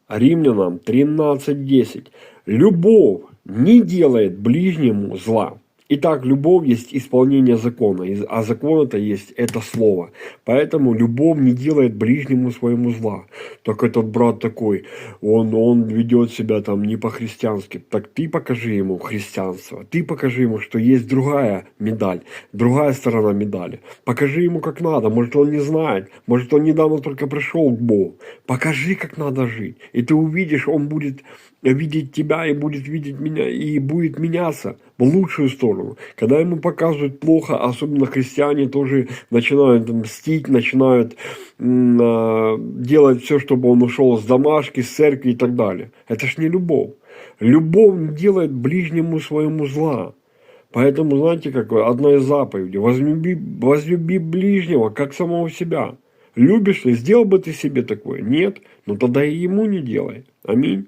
Римлянам 13:10. Любовь не делает ближнему зла. Итак, любовь есть исполнение закона, а закон это слово. Поэтому любовь не делает ближнему своему зла. Так этот брат такой, он ведет себя там не по-христиански. Так ты покажи ему христианство, ты покажи ему, что есть другая медаль, другая сторона медали. Покажи ему, как надо, может он не знает, может он недавно только пришел к Богу. Покажи, как надо жить, и ты увидишь, он будет видеть тебя и будет видеть меня, и будет меняться в лучшую сторону. Когда ему показывают плохо, особенно христиане тоже начинают мстить, начинают делать все, чтобы он ушел с домашки, с церкви и так далее. Это ж не любовь. Любовь не делает ближнему своему зла. Поэтому, знаете, какое? Одна из заповедей. Возлюби ближнего, как самого себя. Любишь ли? Сделал бы ты себе такое? Нет? Ну тогда и ему не делай. Аминь.